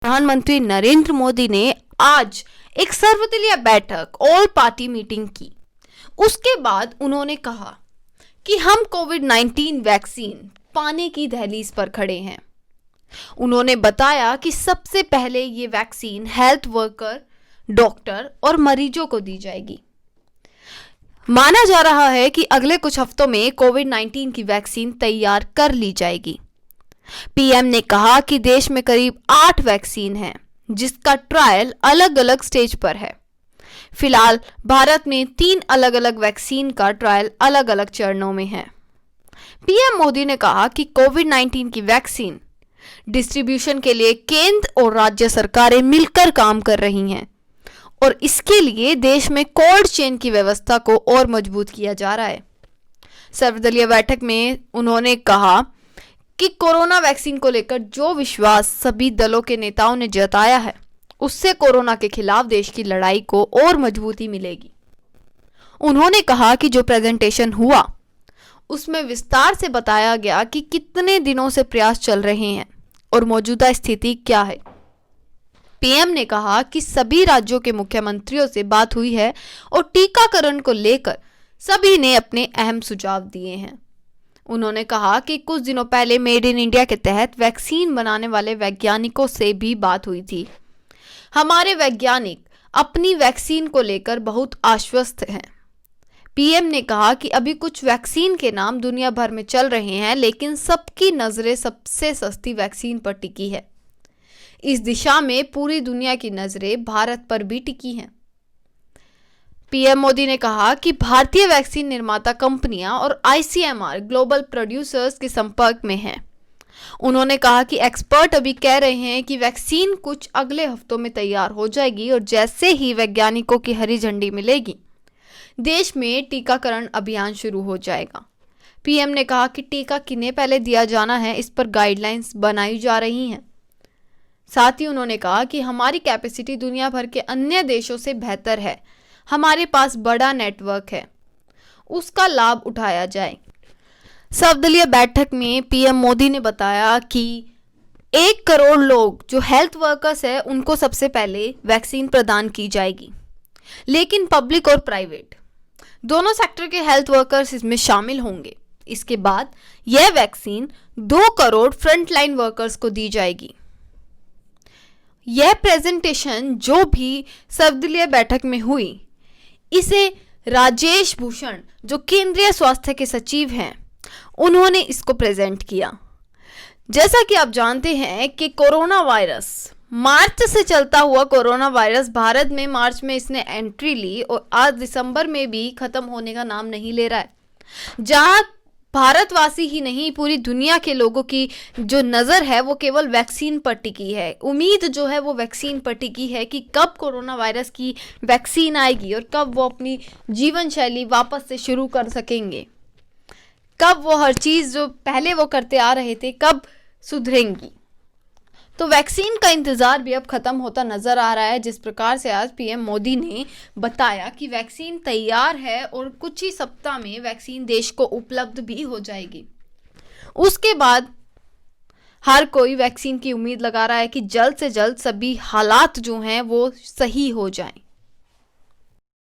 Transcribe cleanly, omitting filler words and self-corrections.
प्रधानमंत्री नरेंद्र मोदी ने आज एक सर्वदलीय बैठक ऑल पार्टी मीटिंग की। उसके बाद उन्होंने कहा कि हम कोविड-19 वैक्सीन पाने की दहलीज पर खड़े हैं। उन्होंने बताया कि सबसे पहले ये वैक्सीन हेल्थ वर्कर, डॉक्टर और मरीजों को दी जाएगी। माना जा रहा है कि अगले कुछ हफ्तों में कोविड-19 की वैक्सीन तैयार कर ली जाएगी। पीएम ने कहा कि देश में करीब 8 वैक्सीन हैं, जिसका ट्रायल अलग अलग स्टेज पर है। फिलहाल भारत में 3 अलग अलग वैक्सीन का ट्रायल अलग अलग चरणों में है। पीएम मोदी ने कहा कि कोविड-19 की वैक्सीन डिस्ट्रीब्यूशन के लिए केंद्र और राज्य सरकारें मिलकर काम कर रही हैं और इसके लिए देश में कोल्ड चेन की व्यवस्था को और मजबूत किया जा रहा है। सर्वदलीय बैठक में उन्होंने कहा कि कोरोना वैक्सीन को लेकर जो विश्वास सभी दलों के नेताओं ने जताया है, उससे कोरोना के खिलाफ देश की लड़ाई को और मजबूती मिलेगी। उन्होंने कहा कि जो प्रेजेंटेशन हुआ उसमें विस्तार से बताया गया कि कितने दिनों से प्रयास चल रहे हैं और मौजूदा स्थिति क्या है। पीएम ने कहा कि सभी राज्यों के मुख्यमंत्रियों से बात हुई है और टीकाकरण को लेकर सभी ने अपने अहम सुझाव दिए हैं। उन्होंने कहा कि कुछ दिनों पहले मेड इन इंडिया के तहत वैक्सीन बनाने वाले वैज्ञानिकों से भी बात हुई थी। हमारे वैज्ञानिक अपनी वैक्सीन को लेकर बहुत आश्वस्त हैं। पीएम ने कहा कि अभी कुछ वैक्सीन के नाम दुनिया भर में चल रहे हैं, लेकिन सबकी नजरें सबसे सस्ती वैक्सीन पर टिकी है। इस दिशा में पूरी दुनिया की नजरें भारत पर भी टिकी हैं। पीएम मोदी ने कहा कि भारतीय वैक्सीन निर्माता कंपनियां और आईसीएमआर ग्लोबल प्रोड्यूसर्स के संपर्क में हैं। उन्होंने कहा कि एक्सपर्ट अभी कह रहे हैं कि वैक्सीन कुछ अगले हफ्तों में तैयार हो जाएगी और जैसे ही वैज्ञानिकों की हरी झंडी मिलेगी, देश में टीकाकरण अभियान शुरू हो जाएगा। पीएम ने कहा कि टीका किन्हें पहले दिया जाना है, इस पर गाइडलाइंस बनाई जा रही हैं। साथ ही उन्होंने कहा कि हमारी कैपेसिटी दुनिया भर के अन्य देशों से बेहतर है। हमारे पास बड़ा नेटवर्क है, उसका लाभ उठाया जाए। सर्वदलीय बैठक में पीएम मोदी ने बताया कि 1 करोड़ लोग जो हेल्थ वर्कर्स हैं, उनको सबसे पहले वैक्सीन प्रदान की जाएगी, लेकिन पब्लिक और प्राइवेट दोनों सेक्टर के हेल्थ वर्कर्स इसमें शामिल होंगे। इसके बाद यह वैक्सीन 2 करोड़ फ्रंटलाइन वर्कर्स को दी जाएगी। यह प्रेजेंटेशन जो भी सर्वदलीय बैठक में हुई, इसे राजेश भूषण जो केंद्रीय स्वास्थ्य के सचिव हैं, उन्होंने इसको प्रेजेंट किया। जैसा कि आप जानते हैं कि कोरोना वायरस मार्च से चलता हुआ कोरोना वायरस भारत में मार्च में इसने एंट्री ली और आज दिसंबर में भी खत्म होने का नाम नहीं ले रहा है। जहां भारतवासी ही नहीं, पूरी दुनिया के लोगों की जो नज़र है वो केवल वैक्सीन पर टिकी है। उम्मीद जो है वो वैक्सीन पर टिकी है कि कब कोरोना वायरस की वैक्सीन आएगी और कब वो अपनी जीवन शैली वापस से शुरू कर सकेंगे, कब वो हर चीज़ जो पहले वो करते आ रहे थे कब सुधरेंगी। तो वैक्सीन का इंतज़ार भी अब ख़त्म होता नज़र आ रहा है। जिस प्रकार से आज पीएम मोदी ने बताया कि वैक्सीन तैयार है और कुछ ही सप्ताह में वैक्सीन देश को उपलब्ध भी हो जाएगी। उसके बाद हर कोई वैक्सीन की उम्मीद लगा रहा है कि जल्द से जल्द सभी हालात जो हैं वो सही हो जाएं।